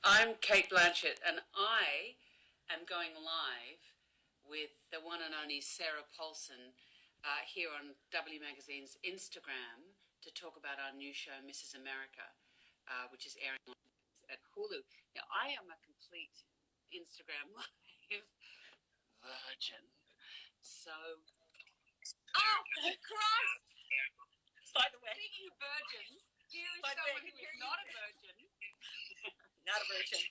I'm Cate Blanchett, and I am going live with the one and only Sarah Paulson here on W Magazine's Instagram to talk about our new show, Mrs. America, which is airing at Hulu. Now, I am a complete Instagram live virgin. So, oh, Christ! By the way, Speaking of virgins, here is By the someone way, who is not a virgin. not a virgin.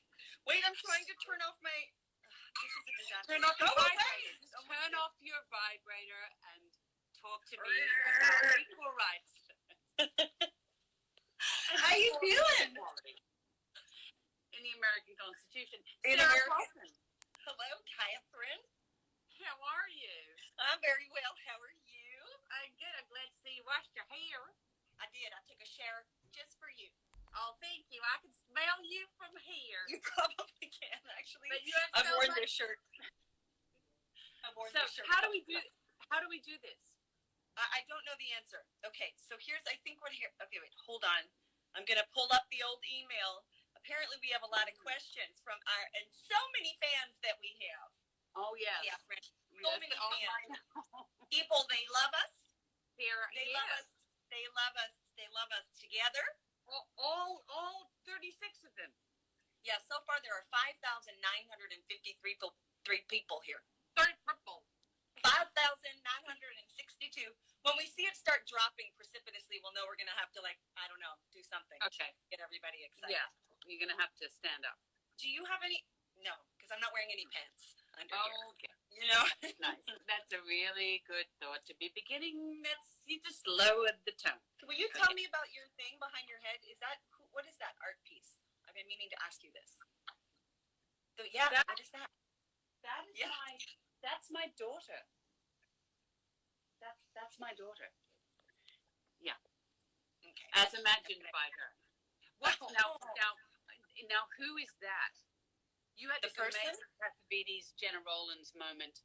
Wait, I'm trying to turn off my. This is a disaster. Turn off your Go vibrator. away! Just turn off your vibrator and talk to me about equal rights. How you feeling? In the American Constitution. In Sarah American- Paulson, Hello, Catherine. how are you? I'm very well. How are you? I'm good. I'm glad to see you washed your hair. I did. I took a shower just for you. Oh, thank you. I can smell you from here. You probably can, actually. But you have I've so worn much- this shirt. I've worn So this shirt. how do we do this? I don't know the answer. Okay, so here's, I think what here. Okay, wait, hold on. I'm going to pull up the old email. Apparently, we have a lot of questions from and so many fans that we have. Oh, yes. Yeah, friend. So Yes, many oh, fans. my- People, they love us. Sarah, They yes. love us. They love us. They love us together. All 36 of them. Yeah, so far there are 5,953 people here. 30 purple. 5,962. When we see it start dropping precipitously, we'll know we're going to have to, do something. Okay. Get everybody excited. Yeah, you're going to have to stand up. Do you have any? No, because I'm not wearing any pants under Oh, okay. here. You know? Nice. That's a really good thought to be beginning. You just lowered the tone. Will you tell me about your thing behind your head? What is that art piece? I've been meaning to ask you this. So, yeah, what is that? That is Yeah. that's my daughter. That's my daughter. Yeah. Okay. As imagined by her. What now who is that? You had The this person? amazing Cassavetes, Jenna Rollins moment,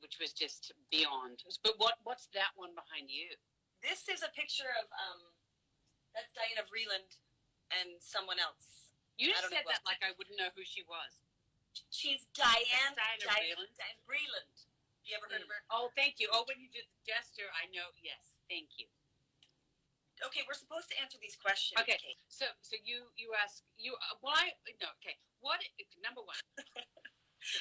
which was just beyond. But what's that one behind you? This is a picture of, that's Diana Vreeland and someone else. You I just don't know said that what- like I wouldn't know who she was. She's Diane Vreeland. Diane Vreeland. You ever heard of her? Oh, thank you. Oh, when you did the gesture, I know. Yes, thank you. Okay, we're supposed to answer these questions. Okay, Kate. so you ask why? No, okay. What? Number one.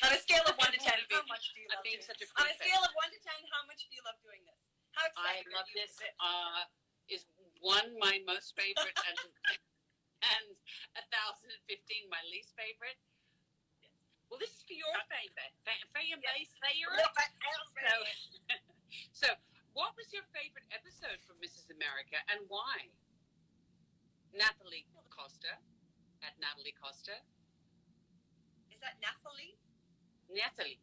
On a scale of 1 to 10, how much do you love being doing such a this? On a princess. scale of 1 to 10, how much do you love doing this? How I excited love are you this. for Is one my most favorite and 1,015 my least favorite. Well, this is for your favorite. Fan base favorite. So, what was your favorite episode from Mrs. America and why? Natalie Costa, at Natalie Costa. Is that Nathalie? Natalie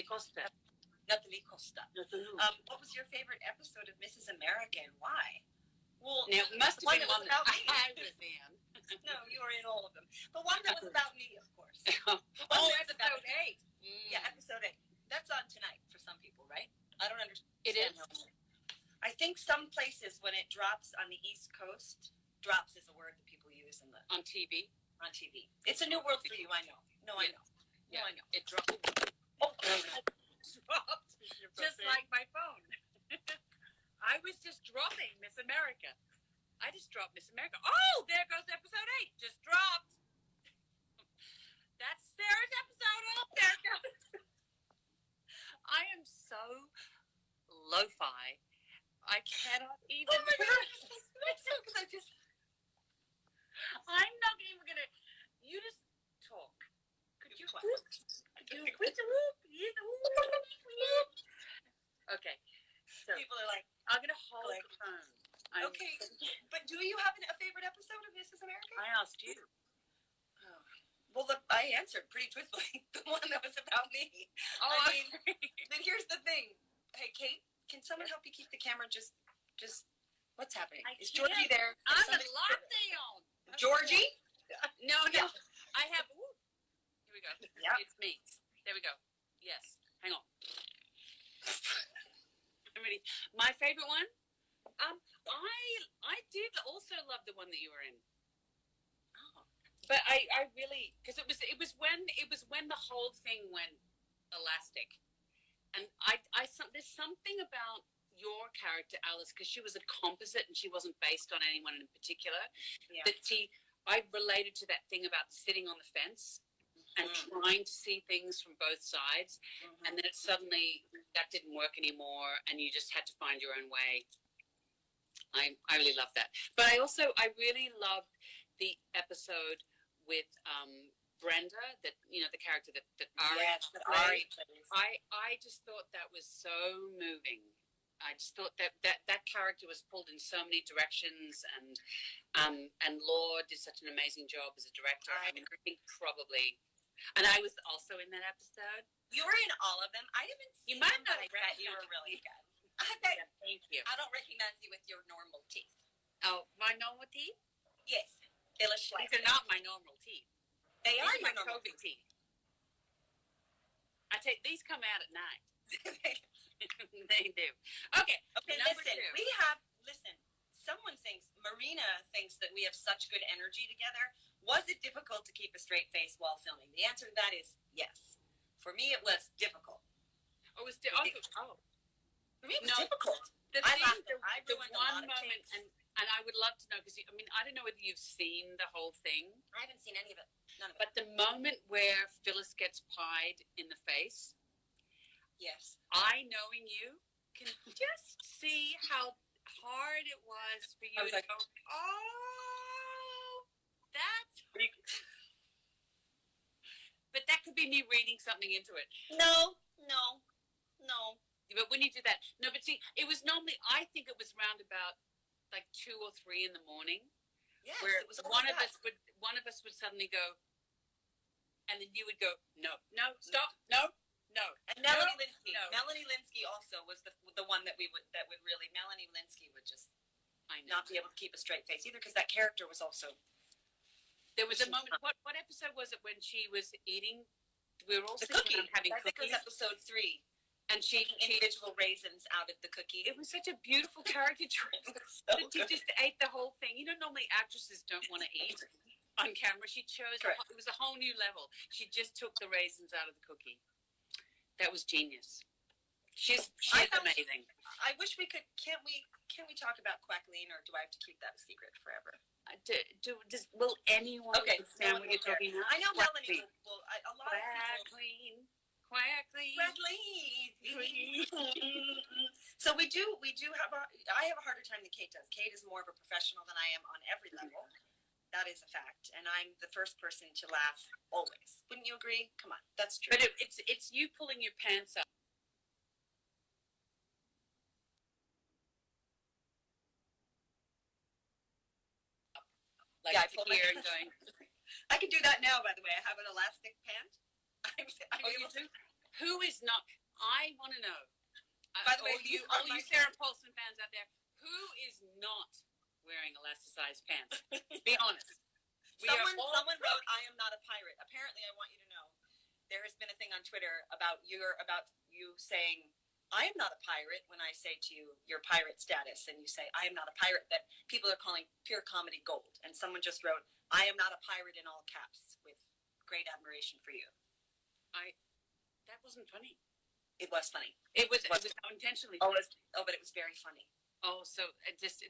Costa. Natalie Costa. Natalie. What was your favorite episode of Mrs. America and why? Well, Now, it must have one been that one was that about me. I was in. No, you were in all of them. The one that was about me, of course. Oh, that's episode about- 8. Yeah, episode 8. That's on tonight for some people, right? I don't understand. It is? how- I think some places when it drops on the East Coast, drops is a word that people use On TV. on TV. It's a new world for you, I know. No, I know. Yeah, No, I know. It dropped. Oh, Dropped. Just like my phone. I was just dropping Miss America. I just dropped Miss America. Oh, there goes episode 8. Just dropped. That's Sarah's episode. Oh, there it goes. I am so lo-fi. I cannot even. oh my gosh. Because I just... I'm not even going to. You just talk. Could you? Okay. So People are like, I'm going to hold Like- the phone. okay, but do you have a favorite episode of Mrs. America? I asked you. Oh. Well, I answered pretty truthfully. The one that was about me. Oh, I mean, Then here's the thing. Hey, Kate, can someone help you keep the camera just what's happening? Is Georgie there? I'm Somebody- in lockdown. Georgie? No. Yeah. I have. Ooh. Here we go. Yeah. It's me. There we go. Yes. Hang on. I'm ready. My favorite one. I did also love the one that you were in. But I really, because it was when the whole thing went elastic, and there's something about your character Alice, because she was a composite and she wasn't based on anyone in particular. Yeah. That I related to that thing about sitting on the fence and trying to see things from both sides, and then it suddenly that didn't work anymore, and you just had to find your own way. I really love that, but I really loved the episode with Brenda, that the character that Ari plays. I just thought that was so moving. I just thought that character was pulled in so many directions, and Law did such an amazing job as a director. I think probably, and I was also in that episode. You were in all of them. I haven't seen. You might them, not but I bet you were really good. Thank you. I don't recognize you with your normal teeth. Oh, my normal teeth? Yes. These are not my normal teeth. They are my COVID teeth. I take these come out at night. They do. Okay. Listen. Someone Marina thinks that we have such good energy together. Was it difficult to keep a straight face while filming? The answer to that is yes. For me, it was difficult. Oh, it was For me, it was difficult. The one moment, and I would love to know, because I don't know whether you've seen the whole thing. I haven't seen any of it. None of it. But the moment where Phyllis gets pied in the face. Yes. I, knowing you, can just see how hard it was for you to go, oh, that's... But that could be me reading something into it. No. But when you do that, no, but see, it was normally, I think it was round about like 2 or 3 in the morning. Yes, where it was one of us would suddenly go, and then you would go, no, stop, no. And Melanie Linsky also was the one that would really, Melanie Linsky would just not be able to keep a straight face either, because that character was also. There was a moment. What episode was it when she was eating? We were all the sitting cookie. having I think cookies. it was episode 3. And she individual raisins out of the cookie. It was such a beautiful caricature. She just ate the whole thing. Normally actresses don't want to eat on camera. She chose. It was a whole new level. She just took the raisins out of the cookie. That was genius. She's amazing. I wish we could. Can we talk about Quackleen, or do I have to keep that a secret forever? Will anyone understand what you're talking about? I know Melanie will. A lot of people. Quackleen. So we do have I have a harder time than Kate does. Kate is more of a professional than I am on every level. That is a fact. And I'm the first person to laugh always. Wouldn't you agree? Come on. That's true. But it's you pulling your pants up. I pull here and going. I can do that now, by the way. I have an elastic pant. You do? Who is not? I want to know. By the way, all you Sarah Paulson fans out there, who is not wearing elasticized pants? Be honest. Someone wrote, "I am not a pirate." Apparently, I want you to know there has been a thing on Twitter about you saying, "I am not a pirate," when I say to you your pirate status, and you say, "I am not a pirate," that people are calling pure comedy gold. And someone just wrote, "I am not a pirate," in all caps, with great admiration for you. That wasn't funny. It was funny. It was not intentionally funny. But it was very funny. Oh, so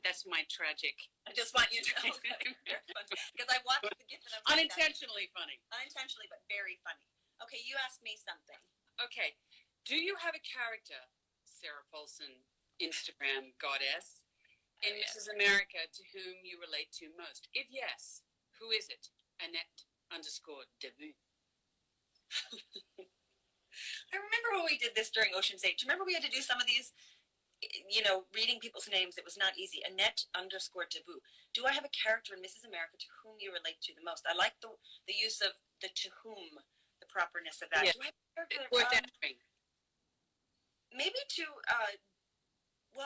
that's my tragic. I just want you to know because I watched the gift and I'm unintentionally funny. Unintentionally, but very funny. Okay, you asked me something. Okay, do you have a character, Sarah Paulson, Instagram goddess, in Mrs. America to whom you relate to most? If yes, who is it? Annette_debut. I remember when we did this during Ocean's 8. Do you remember we had to do some of these, reading people's names? It was not easy. Annette_debut. Do I have a character in Mrs. America to whom you relate to the most? I like the use of the to whom, the properness of that. Yeah. Do I have a character? Worth answering. Maybe to,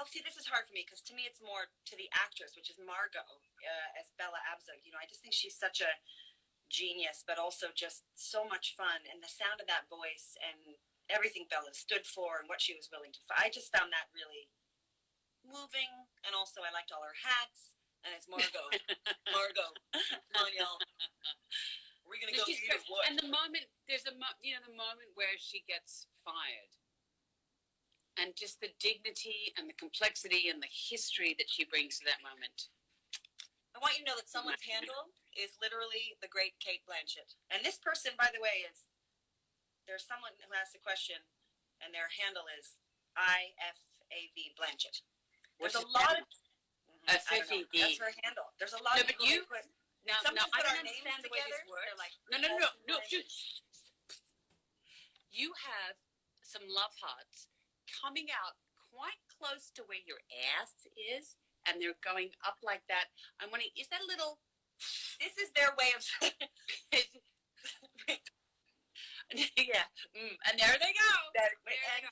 see, this is hard for me because to me it's more to the actress, which is Margot as Bella Abzug. I just think she's such a genius, but also just so much fun, and the sound of that voice and everything Bella stood for and what she was willing to fight. I just found that really moving, and also I liked all her hats. And it's Margot. Margot. Come on, y'all. We're going to go eat or what? And the moment, the moment where she gets fired. And just the dignity and the complexity and the history that she brings to that moment. I want you to know that someone's handle is literally the great Cate Blanchett. And this person, by the way, there's someone who asked a question, and their handle is IFAV Blanchett. There's a lot of... That's her handle. There's a lot of people who put... Now, I don't understand the way this works. Like, no. You have some love hearts coming out quite close to where your ass is, and they're going up like that. I'm wondering, is that a little... This is their way of... Yeah. And there they go. There they go.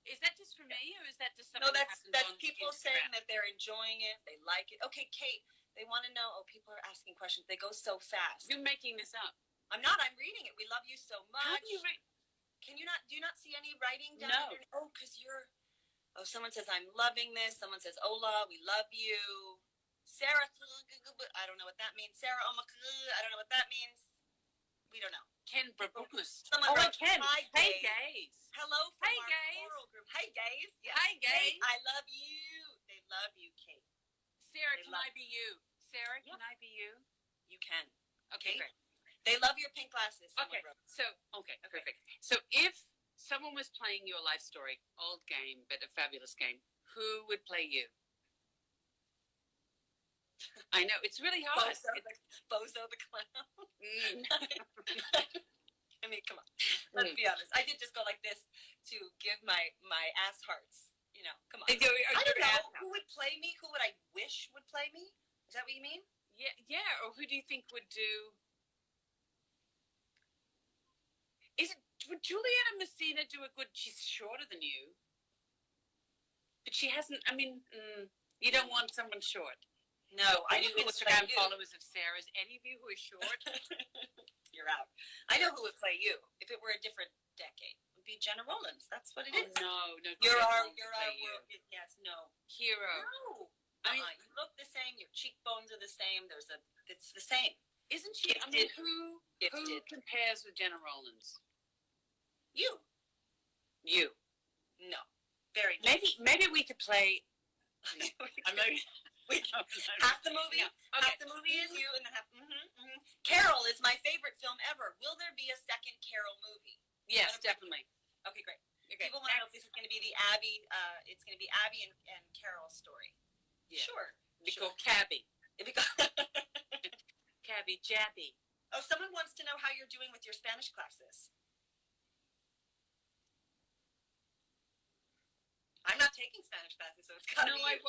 Is that just for me, or is that just something? No, that's people saying that they're enjoying it, they like it. Okay, Kate, they want to know. Oh, people are asking questions. They go so fast. You're making this up. I'm not. I'm reading it. We love you so much. How do you read? Can you not? Do you not see any writing down? No. There? Oh, because you're. Oh, someone says I'm loving this. Someone says Ola, we love you. Sarah, I don't know what that means. Sarah, I don't know what that means. We don't know. Ken Brabukus. Someone wrote, Ken. Hi, hey, gays. Hello from our choral group. Hey, gays. Yes. Hi, gays. Kate, I love you. They love you, Kate. Sarah, can I be you? Sarah, can I be you? You can. Okay, Kate? great. They love your pink glasses. Okay, perfect. So if someone was playing your life story, old game, but a fabulous game, who would play you? I know, it's really hard. Bozo the clown. I mean, come on. Let's be honest. I did just go like this to give my ass hearts. You know, come on. I don't know. Who would play me? Who would I wish would play me? Is that what you mean? Yeah. Or who do you think would do... Would Juliana Messina do a good... She's shorter than you. But she hasn't... I mean, you don't want someone short. No, I know who would play you. Followers of Sarah's. Any of you who are short? You're out. I know who would play you if it were a different decade. It would be Jenna Rollins. That's what it is. No. You're our world. Yes, no. Hero. No. I mean, you look the same. Your cheekbones are the same. It's the same. Isn't she? I mean, who compares with Jenna Rollins? You. No. Very nice. Maybe we could play. Half the movie. No. Okay. Half the movie is you, and then half. Carol is my favorite film ever. Will there be a second Carol movie? Yes, definitely. Okay, great. Okay. People want to know if this is going to be the Abby. It's going to be Abby and Carol's story. Yeah. Sure. It'd be called Cabby. Cabby Jabby. Oh, someone wants to know how you're doing with your Spanish classes. I'm not taking Spanish classes, so it's got to be you.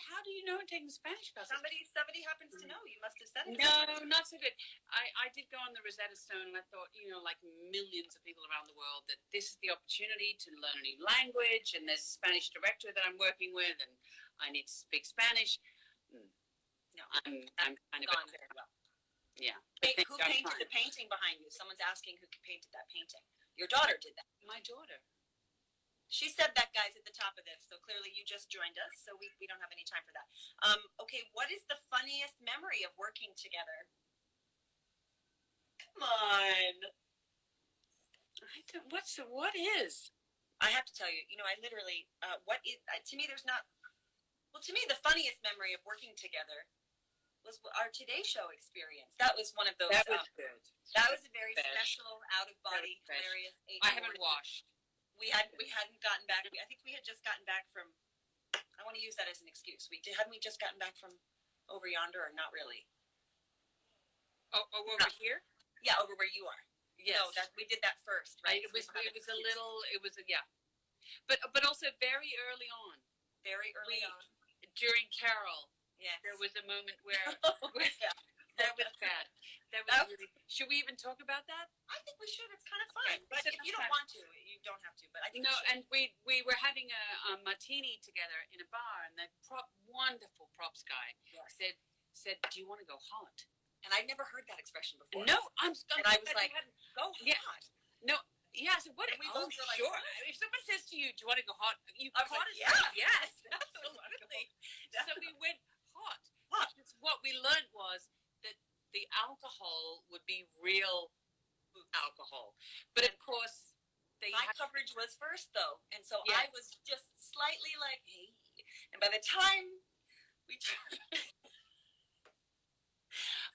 How do you know I'm taking Spanish classes? Somebody happens to know. You must have said it. No, not so good. I did go on the Rosetta Stone, and I thought, like millions of people around the world, that this is the opportunity to learn a new language, and there's a Spanish director that I'm working with, and I need to speak Spanish. No, I'm kind of gone very well. Yeah. Who painted the painting behind you? Someone's asking who painted that painting. Your daughter did that. My daughter. She said that, guys, at the top of this. So clearly you just joined us, so we don't have any time for that. Okay, what is the funniest memory of working together? Come on. What is? I have to tell you, I literally, to me, there's not, well, to me, the funniest memory of working together was our Today Show experience. That was one of those. That was good. That was a very special, out-of-body, hilarious. I haven't washed. We hadn't gotten back. I think we had just gotten back from. I want to use that as an excuse. Hadn't we just gotten back from over yonder, or not really? Oh, over here? Yeah, over where you are. Yes. No, we did that first, right? It was but also very early on. Very early on. During Carol. Yes. There was a moment where. Yeah. That was bad. Really, should we even talk about that? I think we should. It's kind of fun. Okay. But if you don't want to, you don't have to. But I think and we were having a martini together in a bar, and the wonderful props guy said, "Do you want to go hot?" And I'd never heard that expression before. No, I was like, "Go hot." Yeah. No. Yeah, so what? And we both were like, sure. If someone says to you, "Do you want to go hot?" You I was like, yes, absolutely. So we went hot. what we learned was that the alcohol would be real alcohol, but of course my coverage was first though, and so Yes. I was just slightly like, hey, and by the time we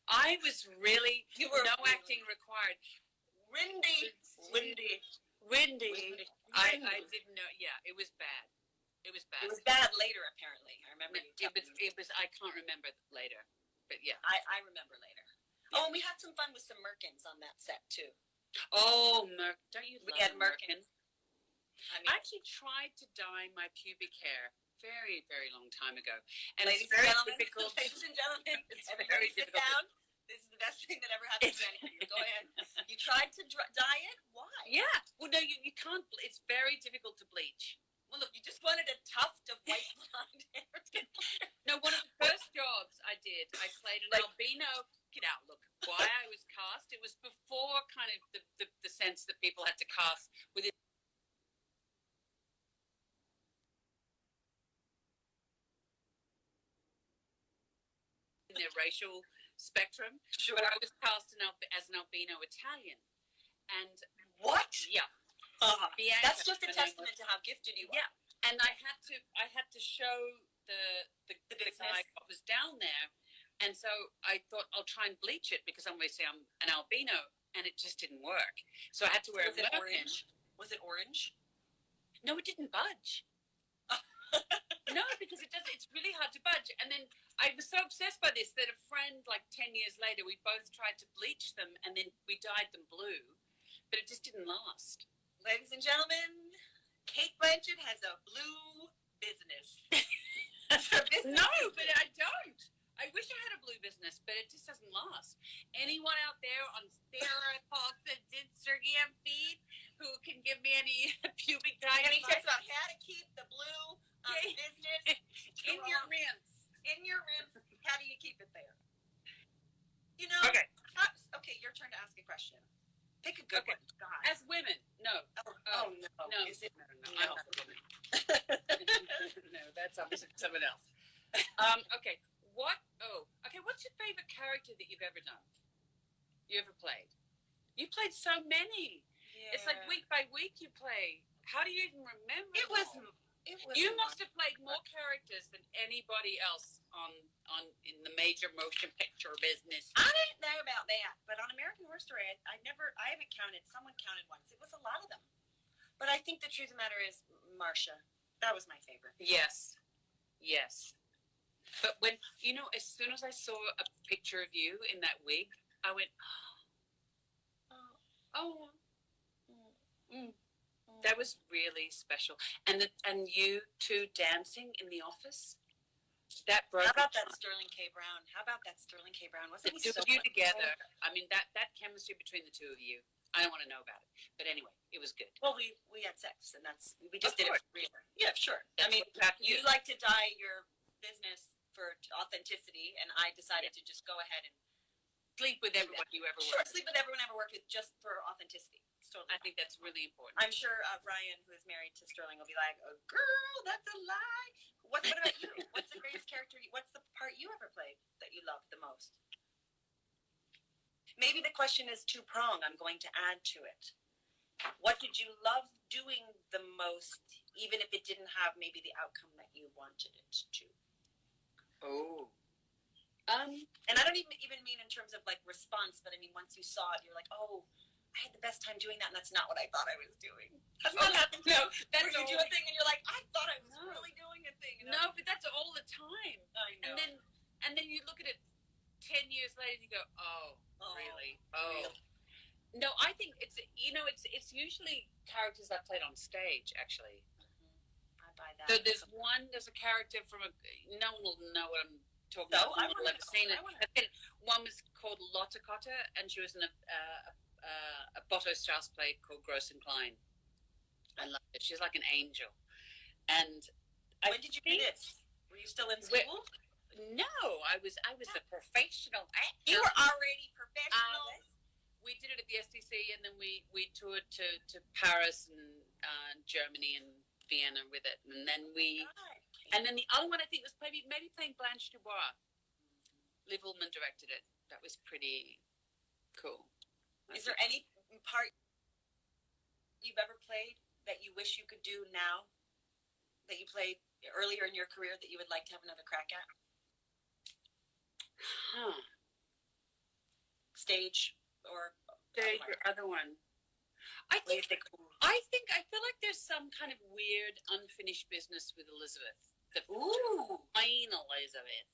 I was really You were no really- acting required. windy. I didn't know. Yeah, it was bad. It was bad. It was bad later, apparently. I remember you It telling me. was. I can't remember later, but yeah. I remember later. Oh, and we had some fun with some Merkins on that set too. Oh, don't you We love had Merkin. I actually tried to dye my pubic hair very, very long time ago, and Ladies it's very and gentlemen, difficult. ladies and gentlemen, It's everybody very sit difficult. down. This is the best thing that ever happened to any of you. Go ahead. You tried to dye it? Why? Yeah. Well, no, you can't. It's very difficult to bleach. Well, look, you just wanted a tuft of white blonde hair. No, one of the first jobs I did, I played an albino. Get out, look. Why I was cast, it was before kind of the sense that people had to cast within their racial spectrum. Sure. But I was cast as an albino Italian. And What? yeah. Bianca, That's just a her name testament to how gifted you are. Yeah. And I had to show the business. guy what was down there. And so I thought I'll try and bleach it because obviously I'm an albino, and it just didn't work. So I had to wear Was a it merkin. orange? Was it orange? No, it didn't budge. No, because it's really hard to budge. And then I was so obsessed by this that a friend, like 10 years later, we both tried to bleach them, and then we dyed them blue, but it just didn't last. Ladies and gentlemen, Cate Blanchett has a blue business. No, but I don't. I wish I had a blue business, but it just doesn't last. Anyone out there on Sarah Paulson's Instagram feed who can give me any pubic dye? Any tips about how to keep the blue business in your rinse? In your rinse, how do you keep it there? You know. Okay. Okay, your turn to ask a question. Pick a good one. God. As women, no. Oh, no. No. Is it? No. No. I'm not a woman. No, that's someone else. Okay. What's your favorite character that you've ever done? You ever played? You played so many. Yeah. It's like week by week you play. How do you even remember? It was. You must have played more characters than anybody else on in the major motion picture business. I didn't know about that, but on American Horror Story, I haven't counted. Someone counted once. It was a lot of them. But I think the truth of the matter is, Marcia. That was my favorite. Yes. But when, as soon as I saw a picture of you in that wig, I went, that was really special. And you two dancing in the office, that broke. How about that Sterling K. Brown? Wasn't The he two so of you wonderful? together. I mean, that chemistry between the two of you. I don't want to know about it, but anyway, it was good. Well, we had sex, and we just Of did course. it for real. Yeah, sure. That's I mean, what you have to you do. like to dye your business for authenticity, and I decided to just go ahead and Sleep with everyone you ever sure worked with. sleep with everyone I ever worked with just for authenticity. It's totally I fine. think that's really important. I'm sure Ryan, who is married to Sterling, will be like, oh, "Girl, that's a lie." What about you? What's the greatest character? What's the part you ever played that you loved the most? Maybe the question is two-pronged. I'm going to add to it. What did you love doing the most, even if it didn't have maybe the outcome that you wanted it to? Oh. And I don't even mean in terms of like response, but I mean once you saw it, you're like, oh, I had the best time doing that, and that's not what I thought I was doing. Hasn't that happened to you? No, that's Where you do a thing and you're like, I thought I was really doing a thing. No, but that's all the time. I know. And then you look at it 10 years later and you go, oh, really? Oh. Really? No, I think it's usually characters I've played on stage, actually. I buy that. So there's a character from no one will know what I'm talking No, about. I No one will wanna have know. seen it. I wanna- One was called Lotta Cotta, and she was in a Botto Strauss play called Gross and Klein. I love it. She's like an angel. And When did you do this? Were you still in school? No, I was a professional actor. You were already professional. We did it at the SDC, and then we toured to Paris and Germany and Vienna with it, and then the other one I think was maybe playing Blanche Dubois, Liv Ullmann directed it. That was pretty cool. Is there any part you've ever played that you wish you could do now, that you played earlier in your career, that you would like to have another crack at? Stage or other one. I feel like there's some kind of weird unfinished business with Elizabeth. The final Elizabeth.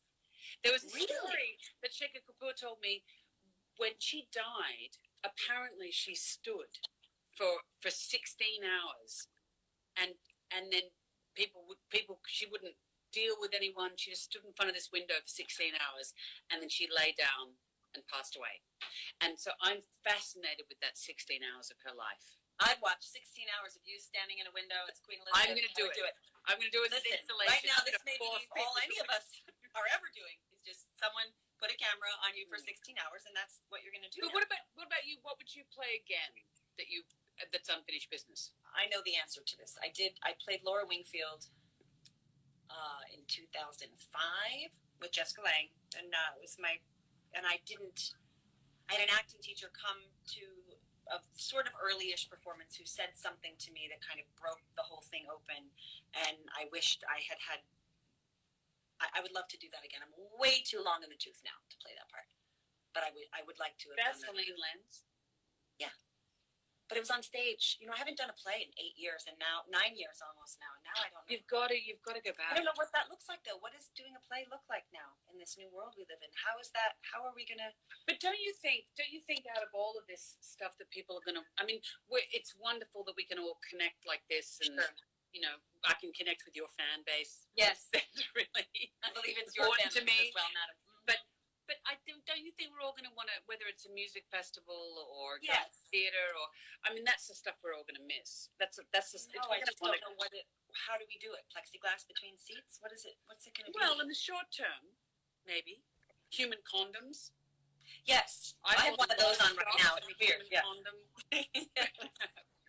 There was a story that Shekhar Kapoor told me when she died. Apparently, she stood for 16 hours, and then she wouldn't deal with anyone. She just stood in front of this window for 16 hours, and then she lay down and passed away. And so I'm fascinated with that 16 hours of her life. I'd watch 16 hours of you standing in a window as Queen Elizabeth. I'm going to do it. I'm going to do it as an installation. Right now, this may be all any of us are ever doing. Is just someone put a camera on you for 16 hours, and that's what you're going to do. But what about you? What would you play again that's unfinished business? I know the answer to this. I played Laura Wingfield in 2005 with Jessica Lange, and it was I had an acting teacher come to a sort of early-ish performance who said something to me that kind of broke the whole thing open, and I wished I had I would love to do that again. I'm way too long in the tooth now to play that part, but I would like to have done that. Vaseline lens. Yeah, but it was on stage. I haven't done a play in 8 years, and now 9 years almost now, and now I don't know. You've got to go back. I don't know what that looks like though. What does doing a play look like now in this new world we live in? How is that? How are we gonna? But don't you think out of all of this stuff that people are gonna? I mean, it's wonderful that we can all connect like this, and I can connect with your fan base. Yes, that's really. I believe it's your fan to me as well, madam. But don't you think we're all going to want to, whether it's a music festival or theater, or that's the stuff we're all going to miss. I just don't know how do we do it? Plexiglass between seats? What is it? What's it going to be? Well, in the short term, maybe human condoms. Yes, I have one of those on right now. It's weird. Yeah. Condom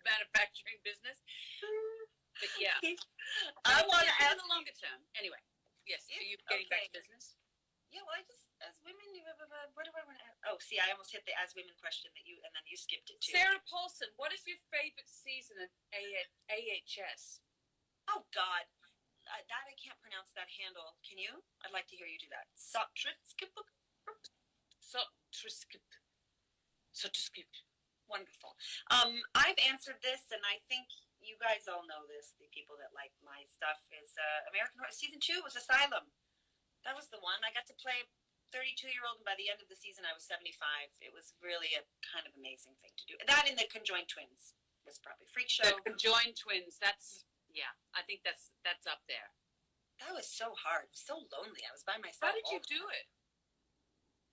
manufacturing business. But yeah, I want to ask in the longer term. Anyway, yes. Are you getting back to business? Yeah, well, as women, what do I want to ask? Oh, see, I almost hit the as women question and then you skipped it too. Sarah Paulson, what is your favorite season of AHS? Oh, God. That I can't pronounce that handle. Can you? I'd like to hear you do that. Sotriskip. Wonderful. I've answered this, and I think you guys all know this, the people that like my stuff, is American Horror. Season 2 was Asylum. That was the one. I got to play 32-year-old, and by the end of the season, I was 75. It was really a kind of amazing thing to do. That and the Conjoined Twins was probably Freak Show. The Conjoined Twins, I think that's up there. That was so hard. It was so lonely. I was by myself. How did you do it?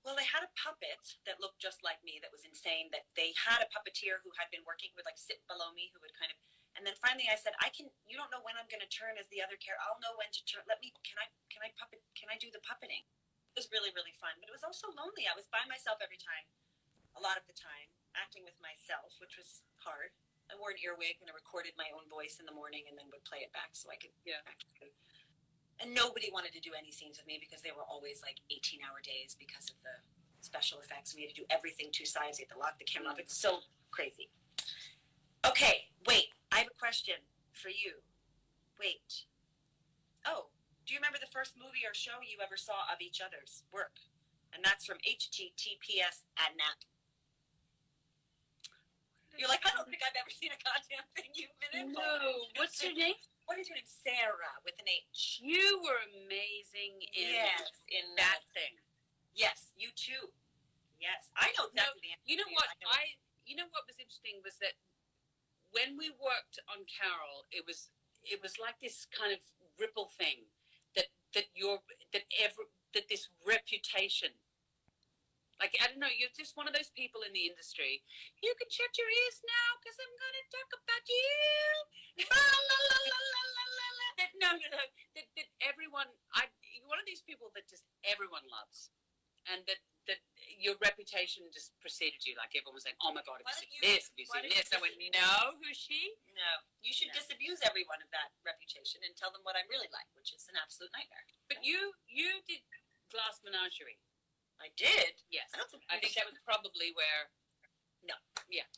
Well, they had a puppet that looked just like me that was insane, that they had a puppeteer who had been working, who would like sit below me, who would kind of, and then finally I said, you don't know when I'm going to turn as the other character. I'll know when to turn. Can I do the puppeting? It was really, really fun, but it was also lonely. I was by myself every time, a lot of the time, acting with myself, which was hard. I wore an earwig and I recorded my own voice in the morning and then would play it back so I could act. And nobody wanted to do any scenes with me because they were always like 18-hour days because of the special effects. We had to do everything 2 sides. You had to lock the camera off. It's so crazy. Okay, wait. I have a question for you. Wait. Oh, do you remember the first movie or show you ever saw of each other's work? And that's from HTTPS @nat. You're like, I don't think I've ever seen a goddamn thing you've been in. No. What's your name? What is your name? Sarah with an H. You were amazing in that thing. Yes, you too. Yes, I know exactly the answer. You know what? You know what was interesting was that when we worked on Carol, it was like this kind of ripple thing that this reputation. Like, I don't know, you're just one of those people in the industry. You can shut your ears now because I'm going to talk about you. La, la, la, la, la, la, la. No. That everyone, you're one of these people that just everyone loves. And that your reputation just preceded you. Like, everyone was saying, oh my God, have you seen this? Have you seen this? I went, no, who's she? No. You should disabuse everyone of that reputation and tell them what I'm really like, which is an absolute nightmare. But you did Glass Menagerie. I did. Yes. I don't think I think that was probably where. No. Yeah.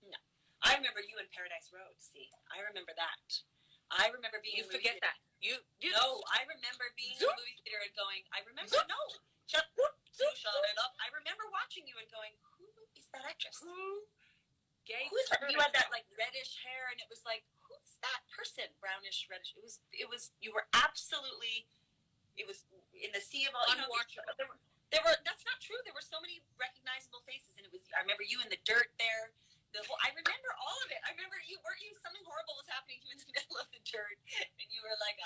No. I remember you in Paradise Road. See, I remember that. I remember being. You forget that. You. No, I remember being in the movie theater and going. I remember. No. Shut it up. I remember watching you and going, who is that actress? Who gave Who's that? her You had that like reddish hair, and it was like, who's that person? Brownish, reddish. It was. You were absolutely. It was in the sea of all. Unwatchable. There were. That's not true. There were so many recognizable faces, and it was. I remember you in the dirt there. I remember all of it. I remember you. Weren't you? Something horrible was happening to you in the middle of the dirt, and you were like,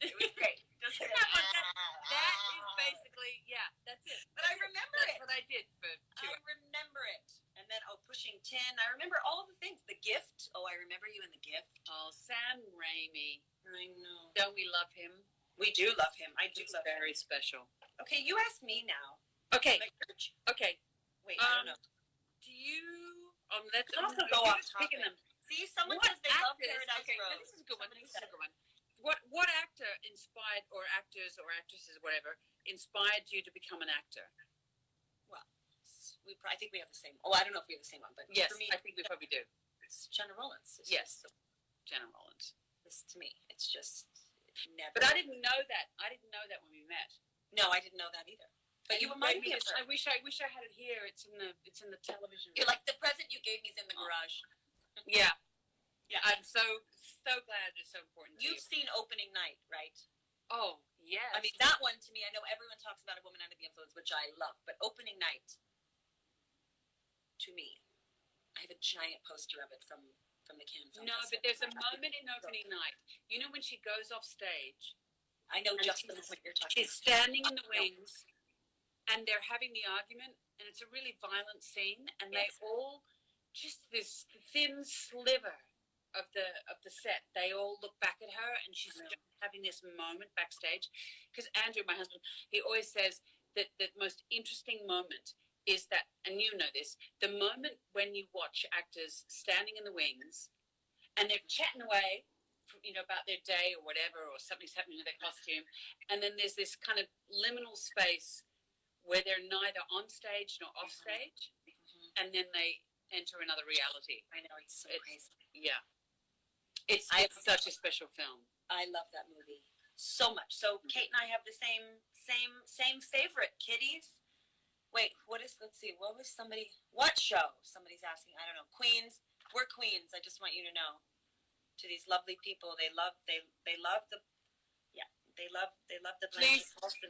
It was great. Just that is basically, that's it. But I remember That's what I did for 2 hours. I remember it. And then, Pushing Tin. I remember all of the things. The Gift. Oh, I remember you in The Gift. Oh, Sam Raimi. I know. Don't we love him? We do love him. I do love him. Very special. Okay, you ask me now. Okay. Okay. Wait, I don't know. Do you... let's also go off topic. Them. See, someone What says they love actors- Paradise okay, Road. this is a good one. This is a good one. What actor inspired, or actors or actresses, whatever, inspired you to become an actor? Well, I think we have the same. Oh, I don't know if we have the same one, but Yes, for me, I think we probably do. it's Jenna Rollins. Yes, Jenna Rollins. This to me, it's just never. But I didn't know that. I didn't know that when we met. No, I didn't know that either. But you remind me of her. I wish I had it here. It's in the television. You're like, the present you gave me is in the garage. Yeah. Yeah. I'm so glad it's so important to you. You've seen Opening Night, right? Oh, yes. I mean, that one to me, I know everyone talks about A Woman Under the Influence, which I love, but Opening Night, to me, I have a giant poster of it from the Cannes Film No, Festival. but there's a moment in Opening Night. You know when she goes off stage? I know just the moment you're talking She's standing in the wings, and they're having the argument, and it's a really violent scene, and they all, just this thin sliver of the set, they all look back at her, and she's just having this moment backstage. Because Andrew, my husband, he always says that the most interesting moment is that, and you know this, the moment when you watch actors standing in the wings, and they're chatting away, about their day or whatever, or something's happening with their costume, and then there's this kind of liminal space where they're neither on stage nor off stage, and then they enter another reality. I know, it's crazy. Yeah. It's such a special film. I love that movie so much. So Kate and I have the same favorite, kiddies. Wait, let's see, what show? Somebody's asking, I don't know. Queens. We're Queens, I just want you to know. To these lovely people, they love the Please, Paulson.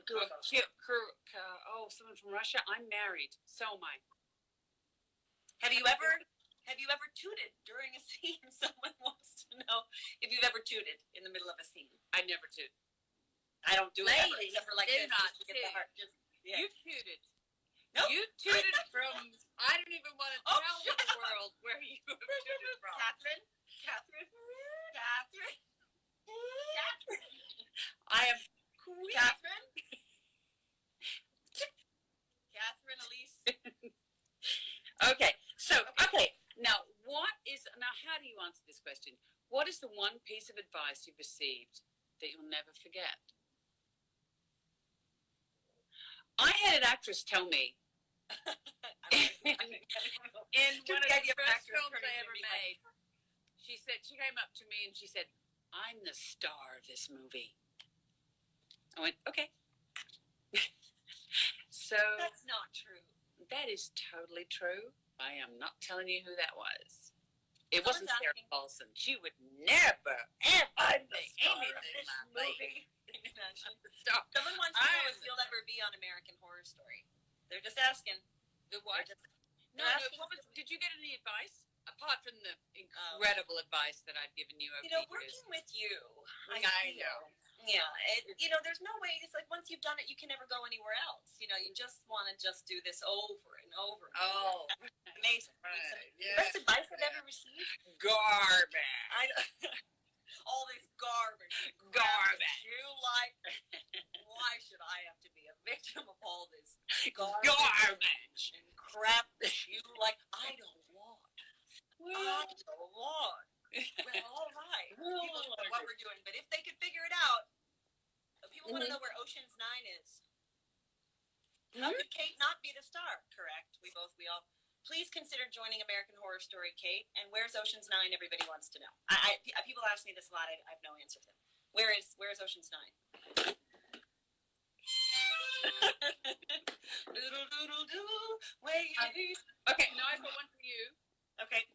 someone from Russia. I'm married. So am I. Have you ever tooted during a scene? Someone wants to know if you've ever tooted in the middle of a scene. I never toot. I don't do it ever, Ladies, except for like do this. not Just to get the heart. You tooted. Nope. You tooted from. I don't even want to tell the world where you have tooted from. Catherine. I am queen. Catherine Elise. Okay. Now how do you answer this question? What is the one piece of advice you've received that you'll never forget? I had an actress tell me in one of the first films I ever made. She came up to me and she said, "I'm the star of this movie." I went, "Okay." So that's not true. That is totally true. I am not telling you who that was. It wasn't Sarah Paulson. She would never, ever think anything like me. Someone wants to know if you'll ever be on American Horror Story. They're just asking. The what? Did you get any advice? Apart from the incredible advice that I've given you over the years. Working with you, I know. Yeah, there's no way. It's like once you've done it, you can never go anywhere else. You just want to do this over and over. Oh, amazing! Right. The best advice I've ever received: garbage. All this garbage. You like? Why should I have to be a victim of all this garbage and crap that you like? I don't want. I don't want. Well, all right. People know what we're doing, but if they could figure it out, people want to know where Ocean's 9 is. How could Kate not be the star? Correct. We all. Please consider joining American Horror Story, Kate. And where's Ocean's 9? Everybody wants to know. People ask me this a lot. I have no answer for them. Where is Ocean's 9? Doodle doodle doodle. Wait. Okay, now I've got one for you. Okay.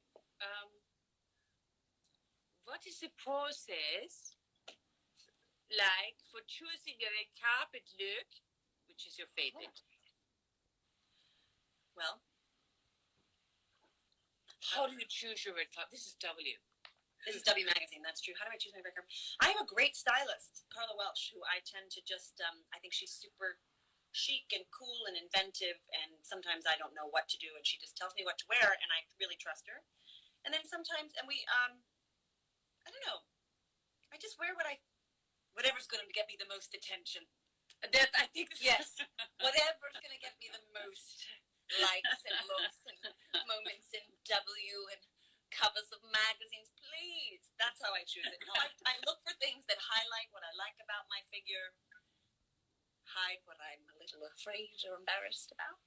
What is the process like for choosing a red carpet look? Which is your favorite? Well, how do you choose your red carpet? This is W. This is W Magazine. That's true. How do I choose my red carpet? I have a great stylist, Carla Welsh, who I tend to just. I think she's super chic and cool and inventive, and sometimes I don't know what to do, and she just tells me what to wear, and I really trust her. And then sometimes, and we, I don't know. I just wear whatever's going to get me the most attention. That I think. Yes, whatever's going to get me the most likes and looks and moments in W and covers of magazines. Please, that's how I choose it. No, I look for things that highlight what I like about my figure, hide what I'm a little afraid or embarrassed about.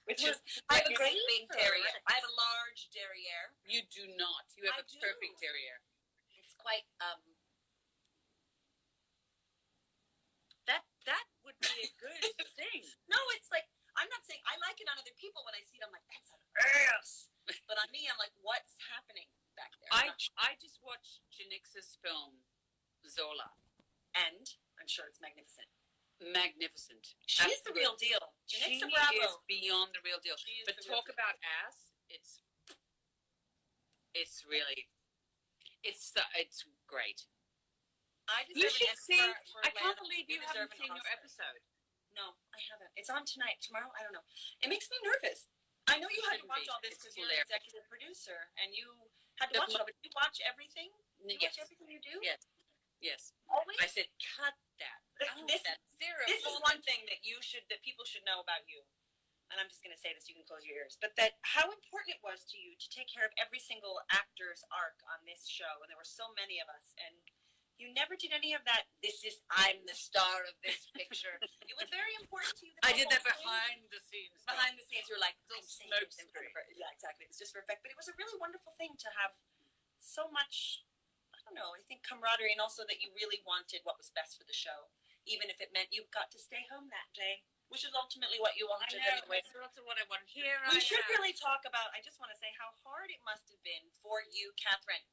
Which is, I have a great big derriere. I have a large derriere. You do not. You have a perfect derriere. It's quite, That would be a good thing. No, it's like, I'm not saying, I like it on other people. When I see it, I'm like, that's an ass. But on me, I'm like, what's happening back there? I just watched Janix's film, Zola. And I'm sure it's magnificent. Magnificent. She's the real deal. She Bravo. is beyond the real deal. But talk about ass, it's really, it's great. You should see. I can't believe you haven't seen your episode. No, I haven't. It's on tonight. Tomorrow, I don't know. It makes me nervous. I know you had to watch all this because you're an executive producer, and you had to watch it all. But you watch everything? You watch everything you do? Yes. Yes. Always? I said, cut that. This is one thing that people should know about you. And I'm just going to say this, you can close your ears. But that how important it was to you to take care of every single actor's arc on this show. And there were so many of us. And you never did any of that. I'm the star of this picture. It was very important to you. I did that behind the scenes. Behind the scenes, you're like, smoke screen. Yeah, exactly. It's just for effect. But it was a really wonderful thing to have so much, I don't know, I think camaraderie, and also that you really wanted what was best for the show, even if it meant you got to stay home that day, which is ultimately what you wanted anyway. That's what I want to hear. We should really talk about, I just want to say how hard it must have been for you, Catherine.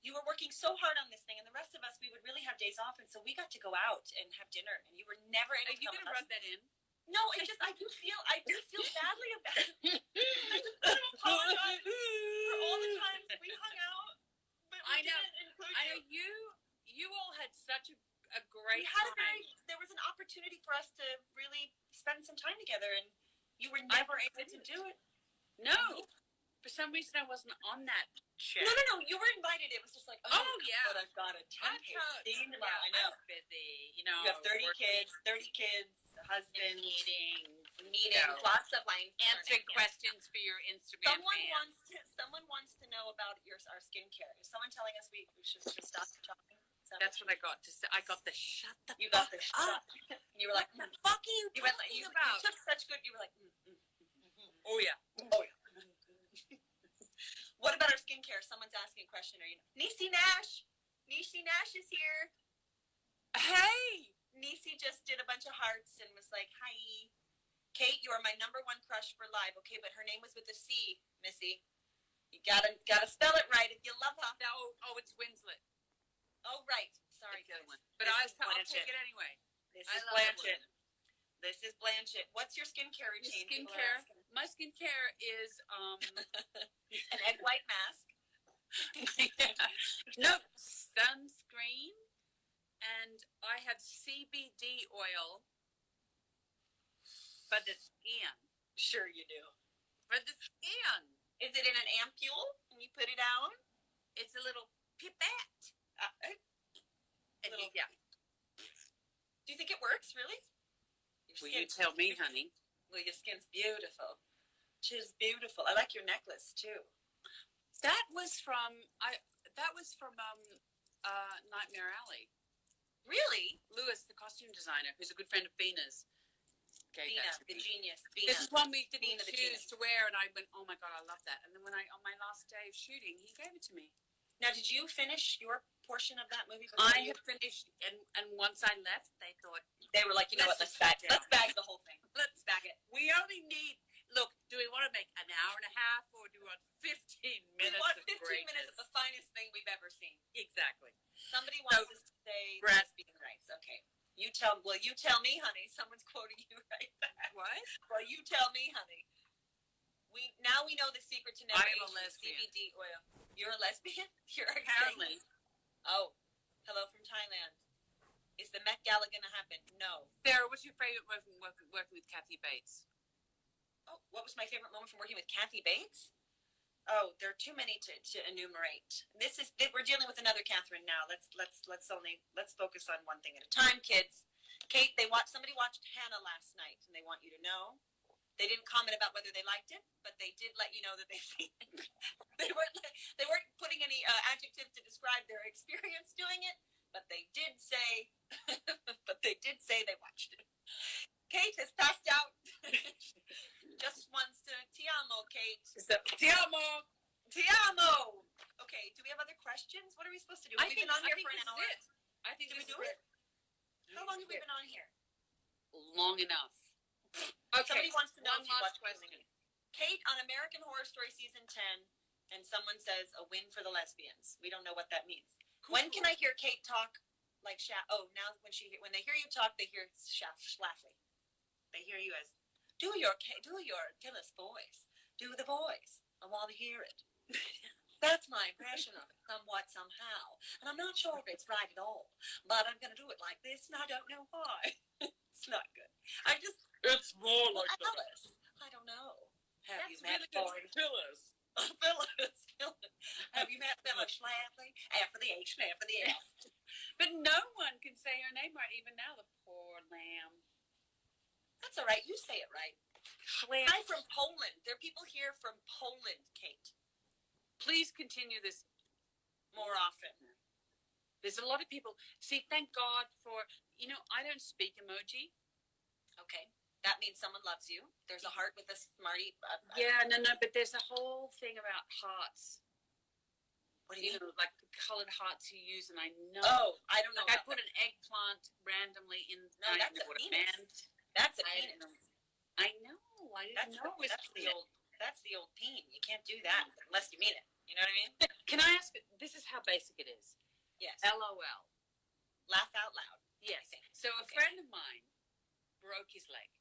You were working so hard on this thing, and the rest of us, we would really have days off, and so we got to go out and have dinner, and you were never able to come. Are you going to rub that in? No, I do feel badly about it. I just want to apologize for all the times we hung out, but we didn't include you. I know you all had such a great time. There was an opportunity for us to really spend some time together, and you were never able to do it. No. For some reason, I wasn't on that show. No. You were invited. It was just like, oh yeah. But I've got a 10-page scene tomorrow. I know. I was busy. You know, you have 30 kids, husband, meetings, lots of lines, answering questions for your Instagram. Someone wants to know about our skincare. Is someone telling us we should stop talking? That's what I got to say. I got the shut the You got the shut. And you were like, what the fuck are you talking about? You took such good. You were like, oh yeah. What about our skincare? Someone's asking a question. Niecy Nash? Niecy Nash is here. Hey! Niecy just did a bunch of hearts and was like, hi. Kate, you are my #1 crush for live. Okay, but her name was with a C, Missy. You gotta spell it right if you love her. No, it's Winslet. Oh, right. Sorry, the other one. But I'll take it anyway. This is Blanchett. This is Blanchett. What's your skincare routine? My skincare is an egg white mask. No, sunscreen, and I have CBD oil for the skin. Sure you do. For the skin. Is it in an ampule and you put it on? It's a little pipette. Yeah. Do you think it works, really? Will you tell me, honey? Well, your skin's beautiful. She's beautiful. I like your necklace too. That was from Nightmare Alley. Really? Lewis, the costume designer, who's a good friend of Bina's. Okay, Bina, the genius. Bina. This is one we didn't Bina, the choose genius. to wear, and I went, oh my God, I love that. And then on my last day of shooting, he gave it to me. Now, did you finish your portion of that movie? I had finished, and once I left, they thought, they were like, you know what, let's bag the whole thing. Let's bag it. We only need, look, do we want to make an hour and a half, or do we want 15 minutes? We want 15 greatness? minutes of the finest thing we've ever seen. Exactly. Somebody wants us to say lesbian rights. Okay. You tell me, honey. Someone's quoting you right back. What? Well, you tell me, honey. We know the secret to never I'm a aging, lesbian. CBD oil. You're a lesbian? You're Apparently. Oh, hello from Thailand. Is the Met Gala going to happen? No. Sarah, what's your favorite working with Kathy Bates? Oh, what was my favorite moment from working with Kathy Bates? Oh, there are too many to enumerate. We're dealing with another Catherine now. Let's focus on one thing at a time, kids. Kate, somebody watched Hannah last night, and they want you to know. They didn't comment about whether they liked it, but they did let you know that they've seen it. They weren't putting any adjectives to describe their experience doing it, but they did say they watched it. Kate has passed out. Just wants to ti amo, Kate. Ti amo. Ti amo. Okay, do we have other questions? What are we supposed to do? We've been on here for an hour. I think we do it. How long have we been on here? Long enough. Okay. Somebody wants to know if you last watched question. Kate on American Horror Story season 10, and someone says a win for the lesbians. We don't know what that means. Cool. When can I hear Kate talk like now when they hear you talk, they hear Schlafly. They hear you as do your Gillis voice. Do the voice. I want to hear it. That's my impression of it, somewhat, somehow. And I'm not sure if it's right at all, but I'm going to do it like this, and I don't know why. It's not good. It's more like Phyllis. I don't know. Have That's you met really good Phyllis? Phyllis. Have you met Phyllis Schlafly? After the H and after the F. But no one can say her name right even now, the poor lamb. That's all right. You say it right. I'm from Poland. There are people here from Poland, Kate. Please continue this more often. There's a lot of people. See, thank God for, I don't speak emoji. Okay. That means someone loves you. There's a heart with a smarty. No, but there's a whole thing about hearts. What do you mean? Like the colored hearts you use, and I know. Oh, I don't know. Like I put an eggplant randomly in. No, that's a penis. That's a penis. I know. I didn't know. That's the old peen. You can't do that unless you mean it. You know what I mean? Can I ask? This is how basic it is. Yes. LOL. Laugh out loud. Yes. So a friend of mine broke his leg,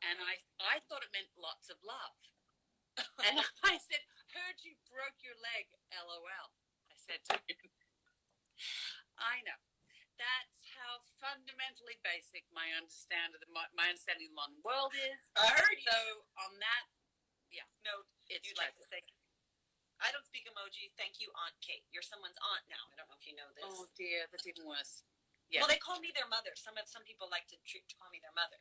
and I thought it meant lots of love. And I said, "Heard you broke your leg." LOL. I said to him. I know. That's how fundamentally basic my understanding of the modern world is. I heard you. So on that, note, you'd like to say, I don't speak emoji. Thank you, Aunt Kate. You're someone's aunt now. I don't know if you know this. Oh dear, that's even worse. Yeah. Well, they call me their mother. Some people like to call me their mother.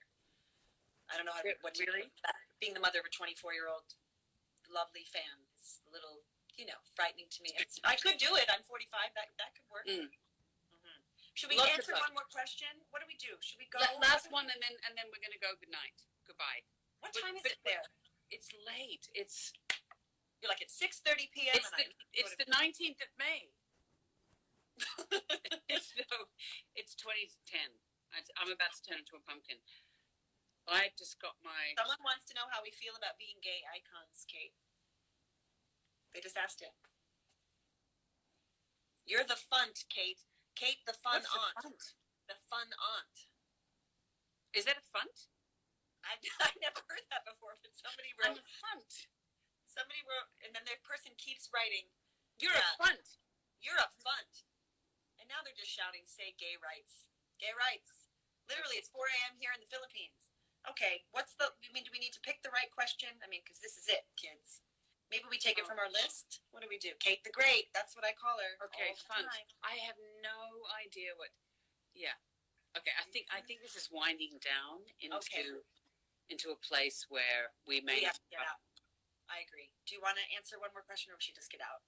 I don't know what to really. Do. Being the mother of a 24-year-old lovely fan is a little, frightening to me. I could do it. I'm 45. That could work. Mm. Should we answer one more question? What do we do? Should we go? Last one, and then we're going to go. Good night. Goodbye. What time is it there? It's late. You're like at 6:30 p.m. It's the 19th of May. It's 2010. I'm about to turn into a pumpkin. I just got my. Someone wants to know how we feel about being gay icons, Kate. They just asked it. You're the funt, Kate. Kate, the fun aunt. The fun aunt. Is that a funt? I never heard that before, but somebody wrote. I'm a funt. Somebody wrote, and then the person keeps writing. You're a funt. You're a funt. And now they're just shouting, say gay rights. Gay rights. Literally, it's 4 a.m. here in the Philippines. Okay, do we need to pick the right question? Because this is it, kids. Maybe we take it from our list. What do we do? Kate the Great. That's what I call her. Okay, fun. I have no idea what. Yeah. Okay. I think this is winding down into a place where we may have to get out. I agree. Do you want to answer one more question, or should we just get out?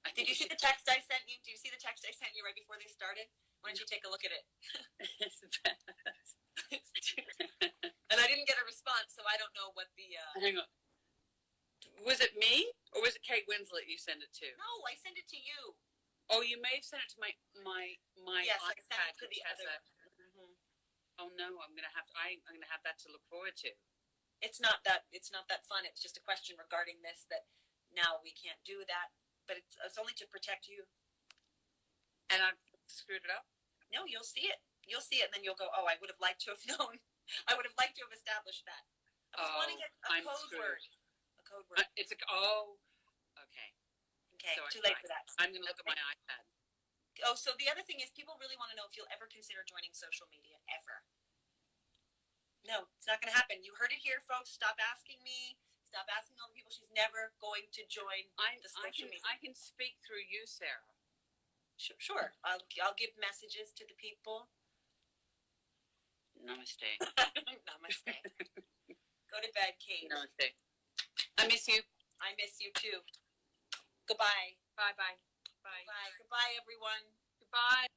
I Did think you see the text I sent you? Did you see the text I sent you right before they started? Why don't you take a look at it? It's bad. And I didn't get a response, so I don't know what the. Hang on. Was it me or was it Kate Winslet you sent it to? No, I sent it to you. Oh, you may have sent it to my Yes, iPad. I sent it to the other. Oh no, I'm gonna have that to look forward to. It's not that fun. It's just a question regarding this that now we can't do that, but it's only to protect you. And I've screwed it up. No, you'll see it. You'll see it, and then you'll go, "Oh, I would have liked to have known. I would have liked to have established that." I was wanting a code screwed. word. A code word. Okay. Okay, So too late for that. I'm gonna look at my iPad. Oh, so the other thing is, people really want to know if you'll ever consider joining social media ever. No, it's not going to happen. You heard it here, folks. Stop asking me. Stop asking all the people. She's never going to join the social media. I can speak through you, Sarah. Sure. I'll give messages to the people. Namaste. Namaste. Go to bed, Kate. Namaste. I miss you. I miss you too. Goodbye. Bye. Bye. Goodbye, everyone. Goodbye.